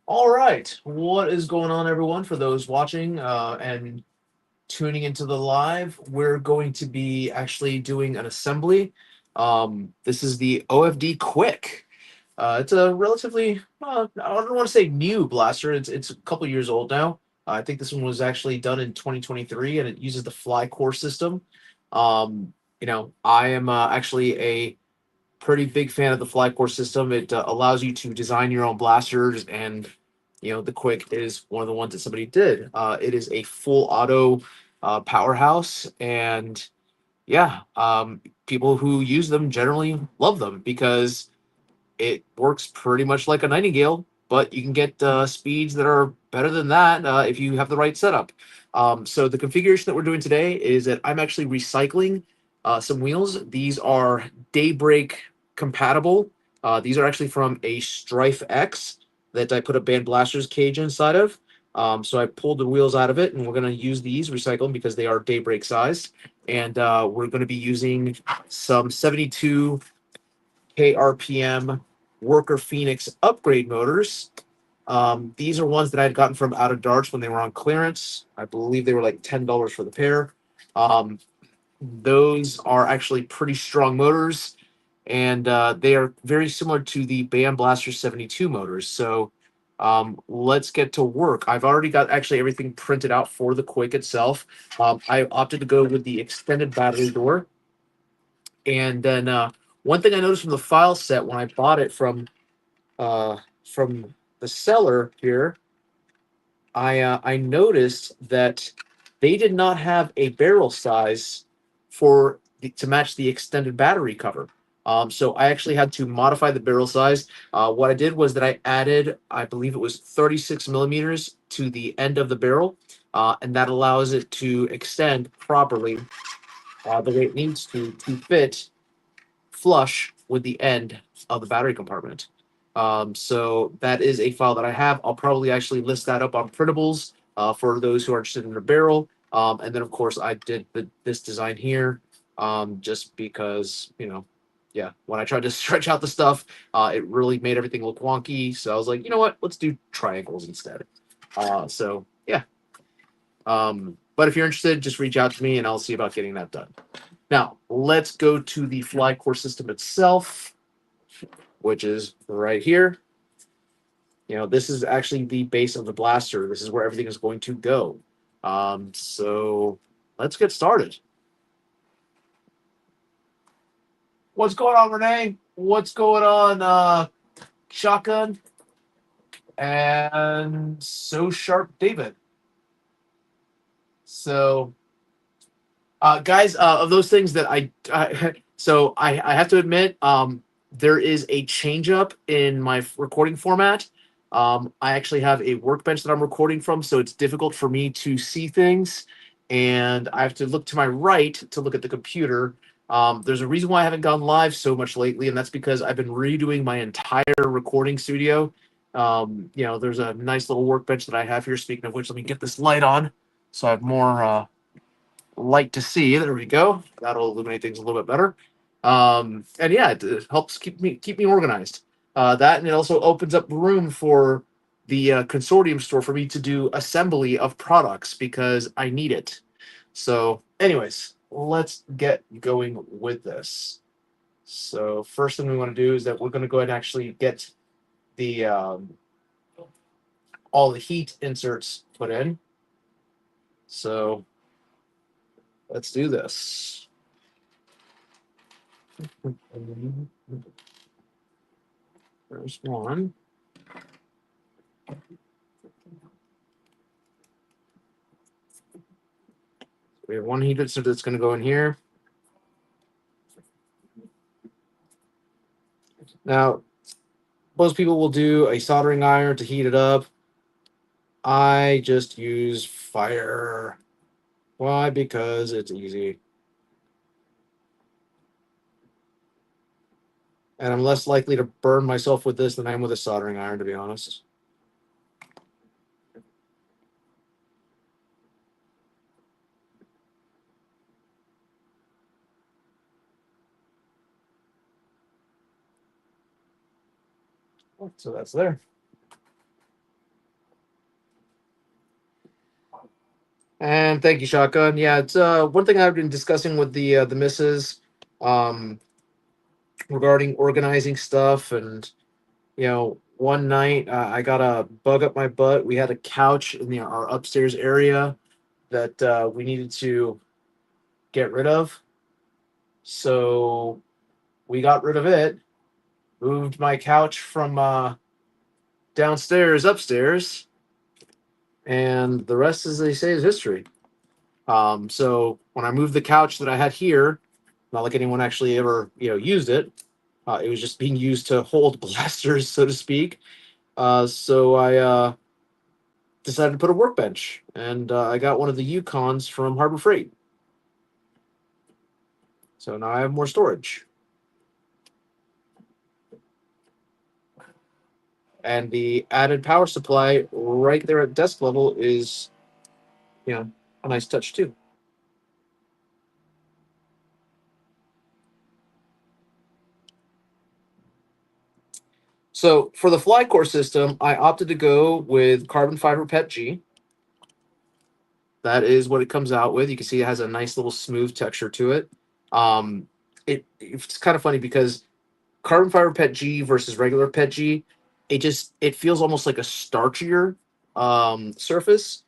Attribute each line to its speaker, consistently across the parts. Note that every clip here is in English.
Speaker 1: All right. What is going on, everyone? For those watching and tuning into the live, we're going to be actually doing an assembly. This is the OFD Quick. It's a relatively, I don't want to say new blaster. It's a couple years old now. I think this one was actually done in 2023, and it uses the Fly Core system. I am actually a pretty big fan of the Flycore system. It allows you to design your own blasters, and the Quick is one of the ones that somebody did. It is a full auto powerhouse, and people who use them generally love them because it works pretty much like a Nightingale, but you can get speeds that are better than that if you have the right setup. So the configuration that we're doing today is that I'm actually recycling some wheels. These are Daybreak compatible. These are actually from a Strife X that I put a Band Blasters cage inside of. So I pulled the wheels out of it, and we're going to use these, recycle them because they are Daybreak sized. And we're going to be using some 72 KRPM Worker Phoenix upgrade motors. These are ones that I had gotten from Out of Darts when they were on clearance. I believe they were like $10 for the pair. Um, those are actually pretty strong motors, and they are very similar to the Band Blaster 72 motors. So let's get to work. I've already got actually everything printed out for the Quick itself. I opted to go with the extended battery door. And then one thing I noticed from the file set when I bought it from the seller here, I noticed that they did not have a barrel size to match the extended battery cover. So I actually had to modify the barrel size. What I did was that I added, I believe it was 36 millimeters to the end of the barrel, and that allows it to extend properly the way it needs to fit flush with the end of the battery compartment. So that is a file that I have. I'll probably actually list that up on printables for those who are interested in the barrel. And then, of course, I did this design here just because, yeah, when I tried to stretch out the stuff, it really made everything look wonky. So I was like, you know what? Let's do triangles instead. So, yeah. But if you're interested, just reach out to me and I'll see about getting that done. Now, let's go to the Flycore system itself, which is right here. This is actually the base of the blaster. This is where everything is going to go. So let's get started. What's going on, Renee? What's going on, Shotgun? And So Sharp David. So, guys, of those things that I have to admit, there is a change up in my recording format. I actually have a workbench that I'm recording from, so it's difficult for me to see things, and I have to look to my right to look at the computer. There's a reason why I haven't gone live so much lately, and that's because I've been redoing my entire recording studio. There's a nice little workbench that I have here. Speaking of which, let me get this light on so I have more light to see. There we go. That'll illuminate things a little bit better. And yeah, it helps keep me organized. That, and it also opens up room for the consortium store for me to do assembly of products because I need it. So, anyways, let's get going with this. So, first thing we want to do is that we're going to go ahead and actually get the all the heat inserts put in. So, let's do this. There's one. We have one heat insert that's going to go in here. Now, most people will do a soldering iron to heat it up. I just use fire. Why? Because it's easy. And I'm less likely to burn myself with this than I am with a soldering iron, to be honest. So that's there. And thank you, Shotgun. Yeah, it's one thing I've been discussing with the missus, um, regarding organizing stuff. And one night I got a bug up my butt. We had a couch in our upstairs area that we needed to get rid of. So we got rid of it, moved my couch from downstairs upstairs, and the rest, as they say, is history. So when I moved the couch that I had here, not like anyone actually ever used it. It was just being used to hold blasters, so to speak. So I decided to put a workbench, and I got one of the Yukons from Harbor Freight. So now I have more storage, and the added power supply right there at desk level is a nice touch too. So for the fly core system, I opted to go with carbon fiber PET G. That is what it comes out with. You can see it has a nice little smooth texture to it. Um, it's kind of funny because carbon fiber PET G versus regular PET G, it feels almost like a starchier surface.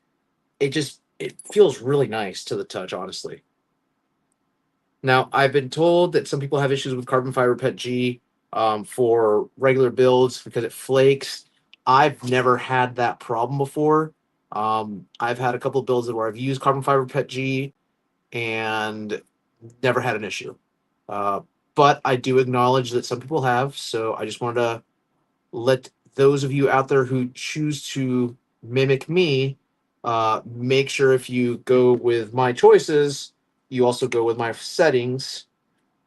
Speaker 1: It feels really nice to the touch, honestly. Now, I've been told that some people have issues with carbon fiber PET G for regular builds because it flakes. I've never had that problem before. I've had a couple of builds where I've used carbon fiber PET G and never had an issue. Uh, but I do acknowledge that some people have. So I just wanted to let those of you out there who choose to mimic me make sure if you go with my choices, you also go with my settings,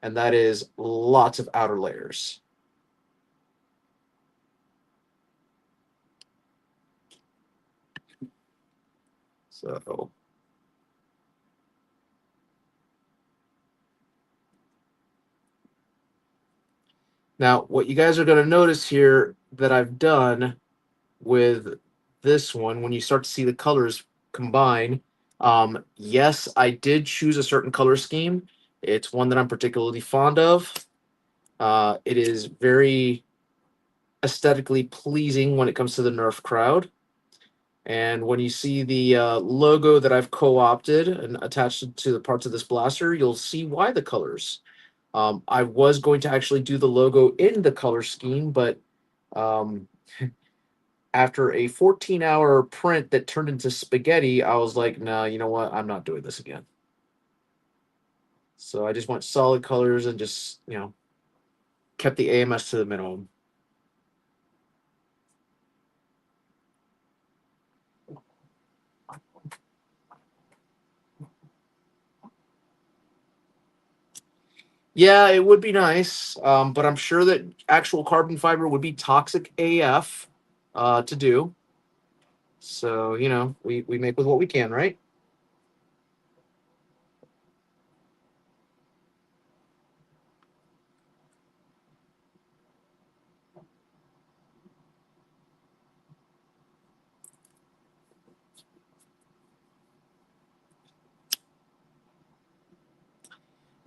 Speaker 1: and that is lots of outer layers. So now what you guys are going to notice here that I've done with this one, when you start to see the colors combine, yes, I did choose a certain color scheme. It's one that I'm particularly fond of. It is very aesthetically pleasing when it comes to the Nerf crowd. And when you see the logo that I've co-opted and attached it to the parts of this blaster, you'll see why the colors. I was going to actually do the logo in the color scheme, but um, after a 14-hour print that turned into spaghetti, I was like, no, you know what? I'm not doing this again. So I just went solid colors and just, kept the AMS to the minimum. Yeah, it would be nice, but I'm sure that actual carbon fiber would be toxic AF to do. So, we make with what we can, right?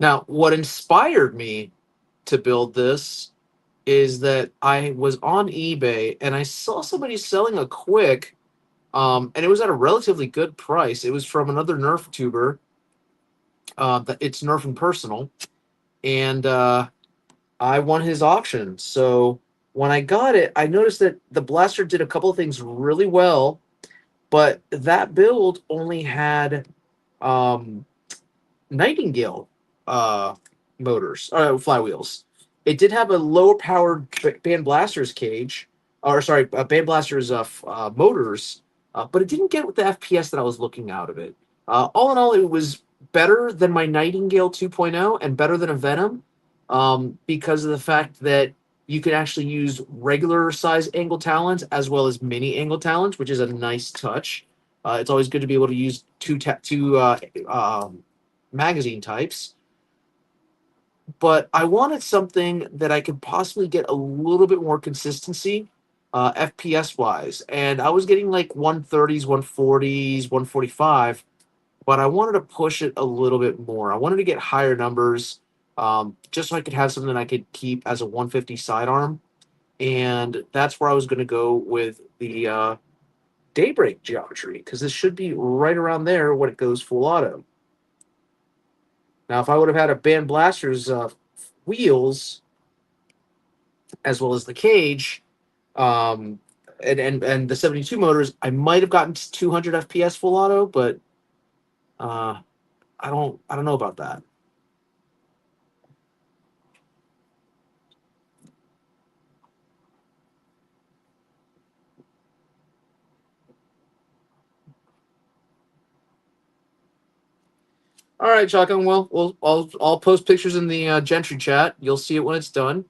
Speaker 1: Now, what inspired me to build this is that I was on eBay and I saw somebody selling a quick, and it was at a relatively good price. It was from another Nerf tuber. It's Nerf and Personal, and I won his auction. So when I got it, I noticed that the blaster did a couple of things really well, but that build only had um, Nightingale uh, motors, flywheels. It did have a lower powered Band Blaster's cage, or sorry, Band Blaster's motors, but it didn't get with the FPS that I was looking out of it. All in all, it was better than my Nightingale 2.0 and better than a Venom, because of the fact that you can actually use regular size angle talons as well as mini angle talons, which is a nice touch. It's always good to be able to use two magazine types, but I wanted something that I could possibly get a little bit more consistency, FPS wise. And I was getting like 130s, 140s, 145. but I wanted to push it a little bit more. I wanted to get higher numbers, just so I could have something I could keep as a 150 sidearm, and that's where I was going to go with the Daybreak geometry, because this should be right around there when it goes full auto. Now, if I would have had a Band Blaster's wheels as well as the cage, um, and the 72 motors, I might have gotten to 200 FPS full auto, but uh, I don't know about that. All right, Shotgun. Well, I'll post pictures in the Gentry chat. You'll see it when it's done.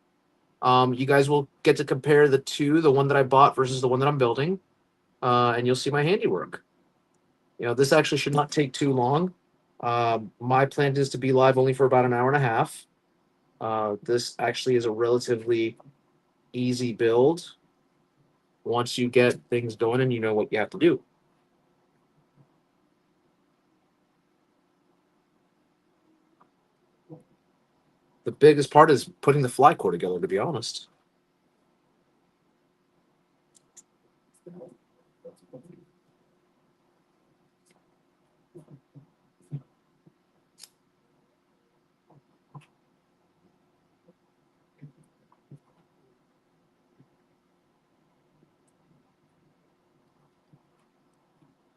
Speaker 1: You guys will get to compare the two, the one that I bought versus the one that I'm building, and you'll see my handiwork. This actually should not take too long. My plan is to be live only for about an hour and a half. This actually is a relatively easy build once you get things going and you know what you have to do. The biggest part is putting the fly core together, to be honest.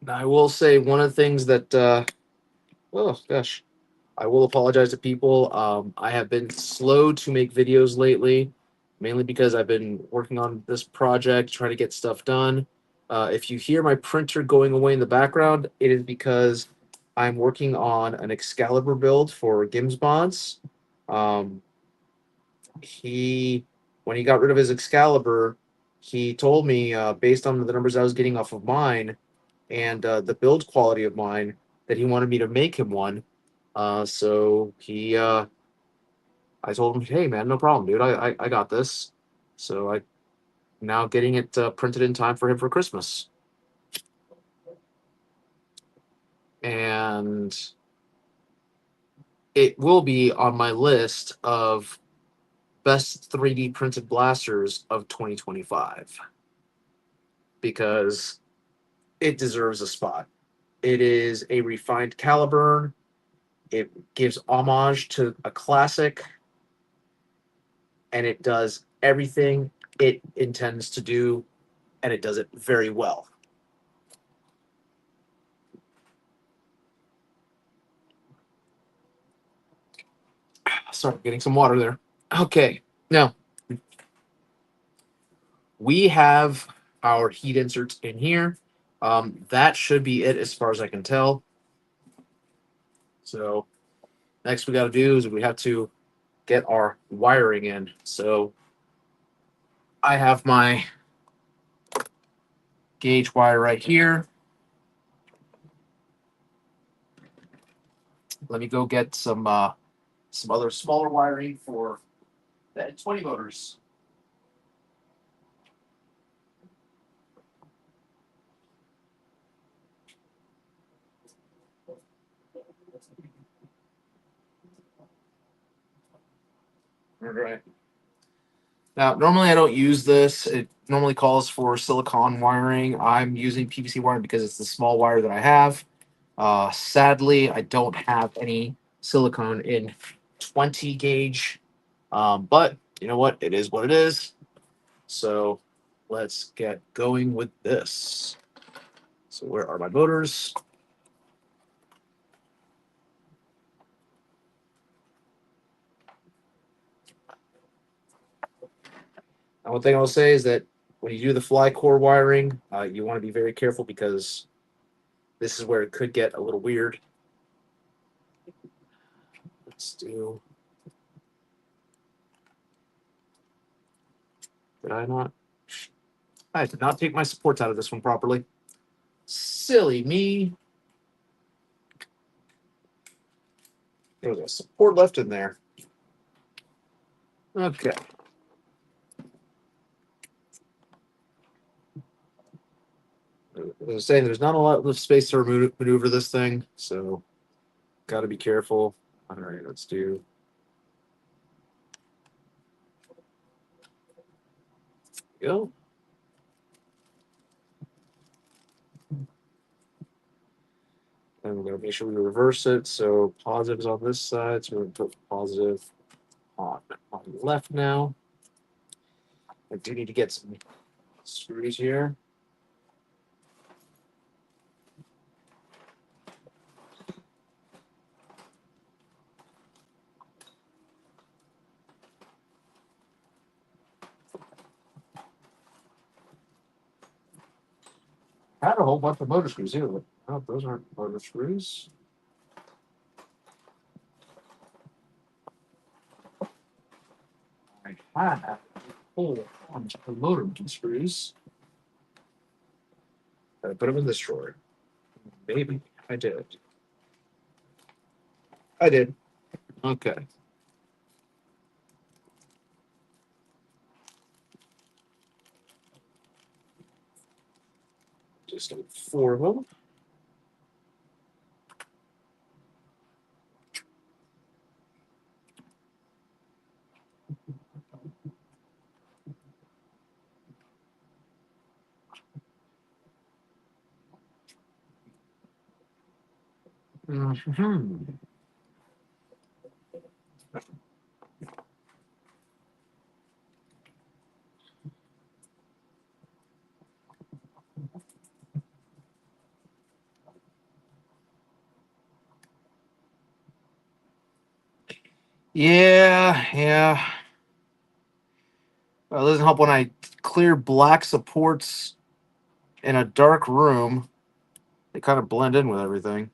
Speaker 1: I will say one of the things that, oh gosh, I will apologize to people. I have been slow to make videos lately, mainly because I've been working on this project, trying to get stuff done. If you hear my printer going away in the background, it is because I'm working on an Excalibur build for Gims Bonds. Um, when he got rid of his Excalibur, he told me, based on the numbers I was getting off of mine and the build quality of mine, that he wanted me to make him one. So I told him, hey man, no problem, dude. I got this. So I now getting it printed in time for him for Christmas, and it will be on my list of best 3D printed blasters of 2025 because it deserves a spot. It is a refined Caliburn. It gives homage to a classic, and it does everything it intends to do, and it does it very well. Sorry, getting some water there. Okay, now we have our heat inserts in here. That should be it as far as I can tell. So next we got to do is we have to get our wiring in. So I have my gauge wire right here. Let me go get some other smaller wiring for the 20 motors. All right. Now, normally I don't use this. It normally calls for silicon wiring. I'm using PVC wiring because it's the small wire that I have. Sadly, I don't have any silicone in 20 gauge. But you know what? It is what it is. So let's get going with this. So where are my motors? And one thing I'll say is that when you do the fly core wiring, you want to be very careful because this is where it could get a little weird. Let's do. Did I not? I did not take my supports out of this one properly. Silly me. There was a support left in there. Okay. as I was saying, there's not a lot of space to maneuver this thing, so got to be careful. All right, let's do. Go. And we're going to make sure we reverse it. So positive's on this side. So we're going to put positive on the left now. I do need to get some screws here. I had a whole bunch of motor screws here. But, oh, those aren't motor screws. I had a whole bunch of motor screws. I put them in this drawer. Maybe I did. I did. Okay. Just like 4 of them. Mm-hmm. Yeah. Well, it doesn't help when I clear black supports in a dark room. They kind of blend in with everything.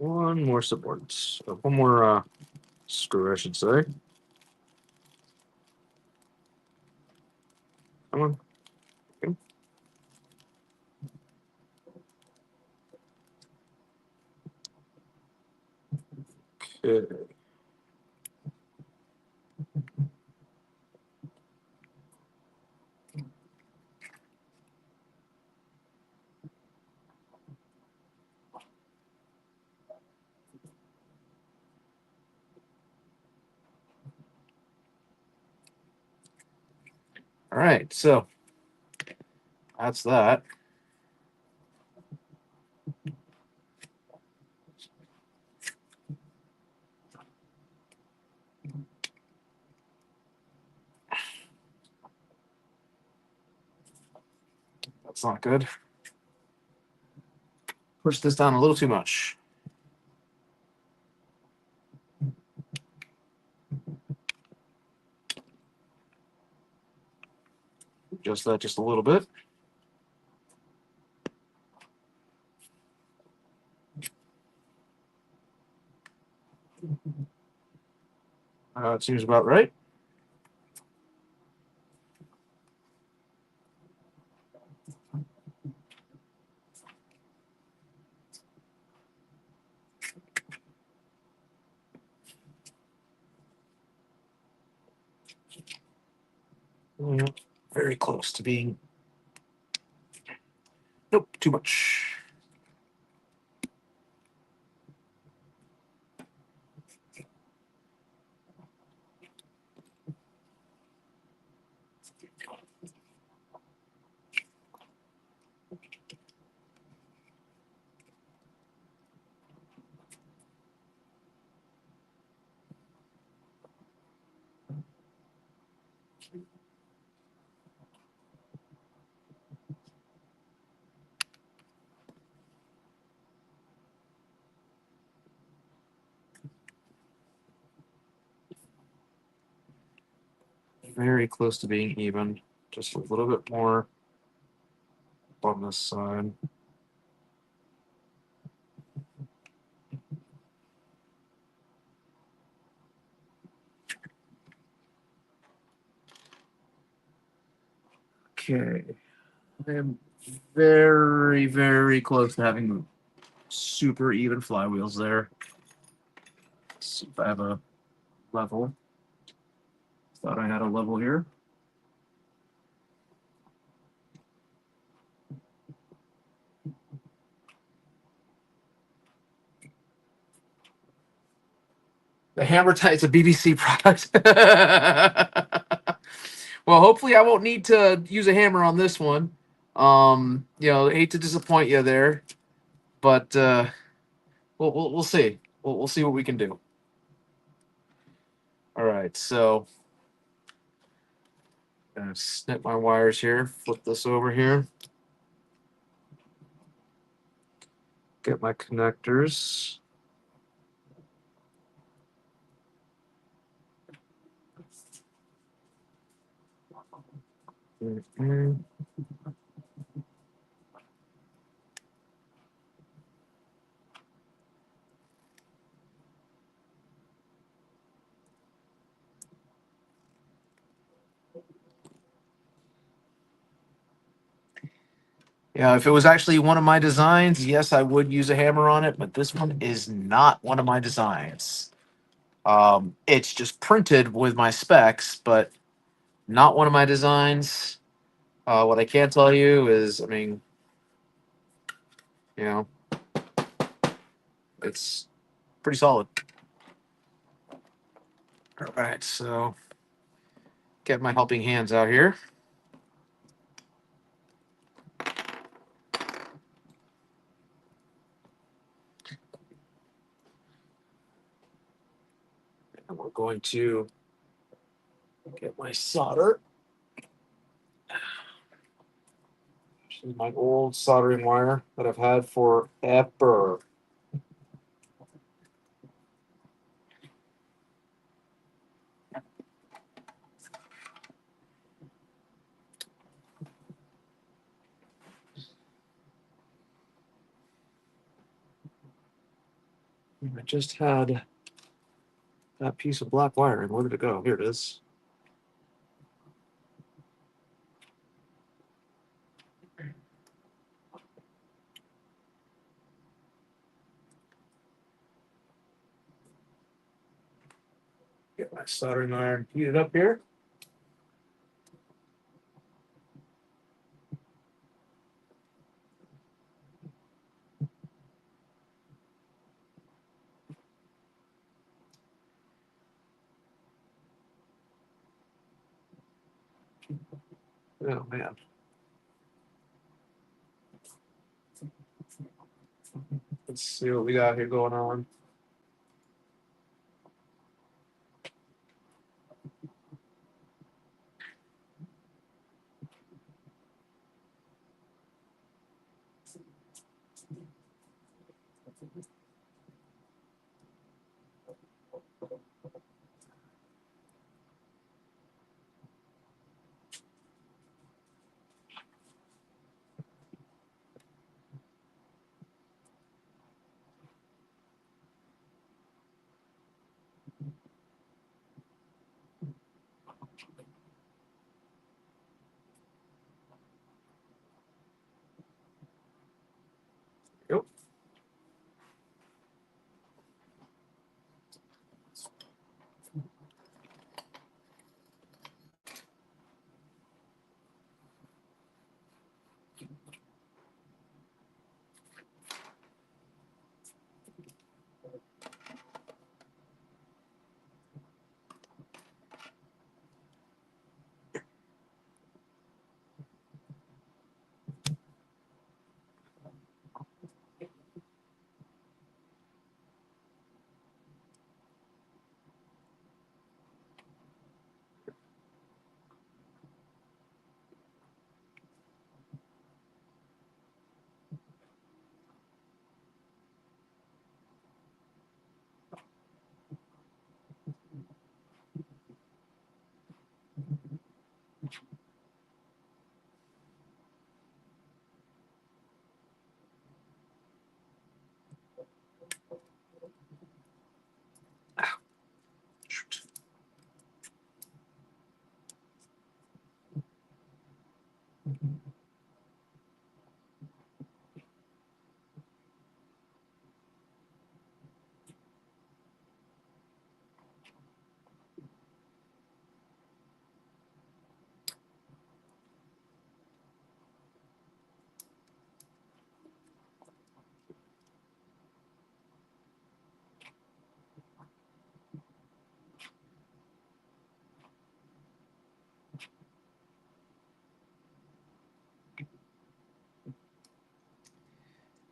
Speaker 1: One more support. One more screw, I should say. Come on. Okay. All right, so that's that. That's not good. Push this down a little too much. Adjust that just a little bit. It seems about right. Yeah, very close to being. Nope, too much. very close to being even. Just a little bit more on this side. Okay. I am very, very close to having super even flywheels there. Let's see if I have a level. Thought I had a level here. The hammer tie, it's a BBC product. Well, hopefully I won't need to use a hammer on this one. Hate to disappoint you there, but we'll see. We'll see what we can do. All right, so gonna snip my wires here, flip this over here, get my connectors. Mhm. Yeah, if it was actually one of my designs, yes, I would use a hammer on it, but this one is not one of my designs. It's just printed with my specs, but not one of my designs. What I can tell you is, I mean, you know, it's pretty solid. All right, so get my helping hands out here. And we're going to get my solder. This is my old soldering wire that I've had forever. I just had that piece of black wire, and where did it go? Here it is. Get my soldering iron heated up here. Oh man. Let's see what we got here going on.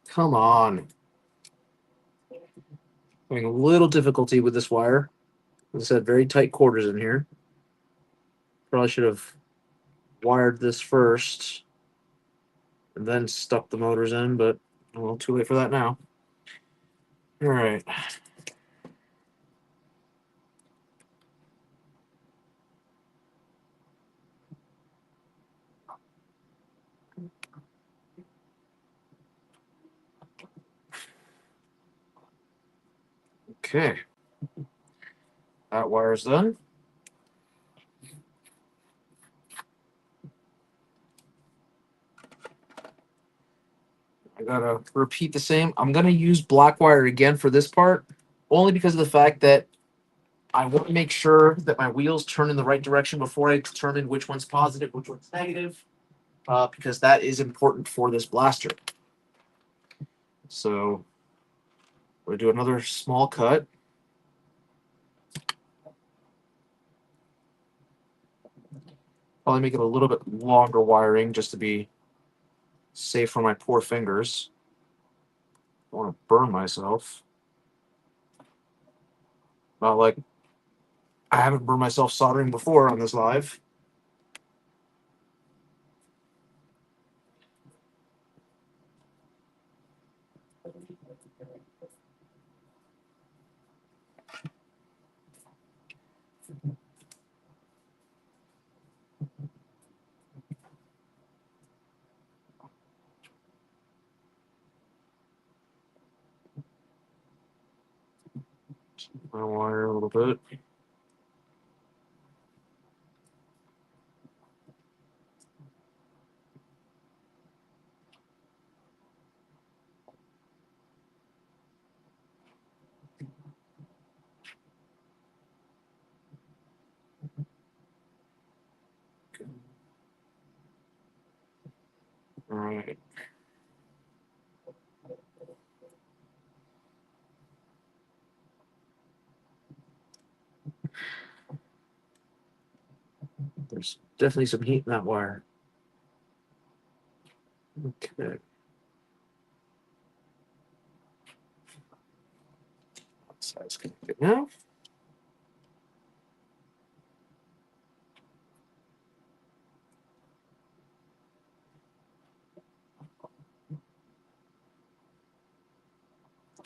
Speaker 1: Come on. Having a little difficulty with this wire. As I said, very tight quarters in here. Probably should have wired this first and then stuck the motors in, but well, too late for that now. All right. Okay. That wire's done. I gotta repeat the same. I'm gonna use black wire again for this part, only because of the fact that I want to make sure that my wheels turn in the right direction before I determine which one's positive, which one's negative, because that is important for this blaster. So we're gonna do another small cut. Probably make it a little bit longer wiring just to be safe for my poor fingers. I want to burn myself. Not like I haven't burned myself soldering before on this live. My wire a little bit. All right. There's definitely some heat in that wire. Okay. Side's connected now.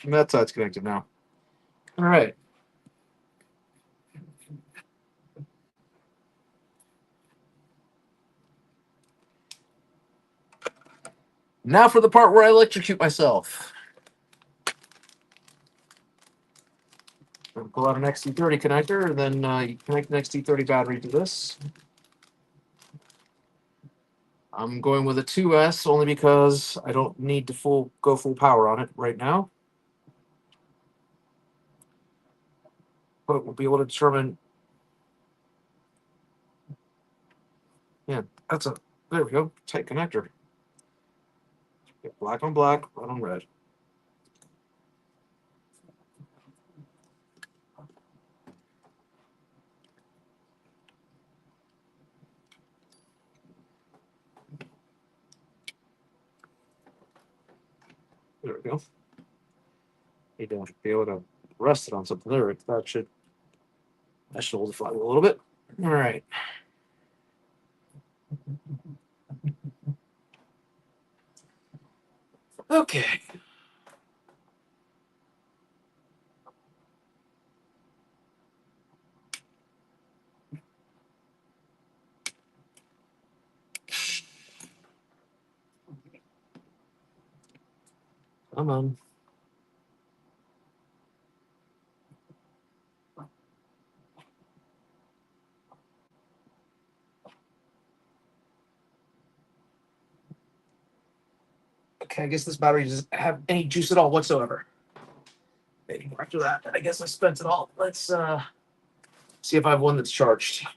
Speaker 1: And that side's connected now. All right. Now for the part where I electrocute myself. I'll pull out an XT30 connector, and then you connect an XT30 battery to this. I'm going with a 2S only because I don't need to go full power on it right now. But we'll be able to determine. Yeah, there we go, tight connector. Get black on black, red on red. There we go. Need to be able to rest it on something there. That should hold the flywheel a little bit. All right. Okay. Come on. Okay, I guess this battery doesn't have any juice at all whatsoever. Okay, after that, I guess I spent it all. Let's see if I have one that's charged.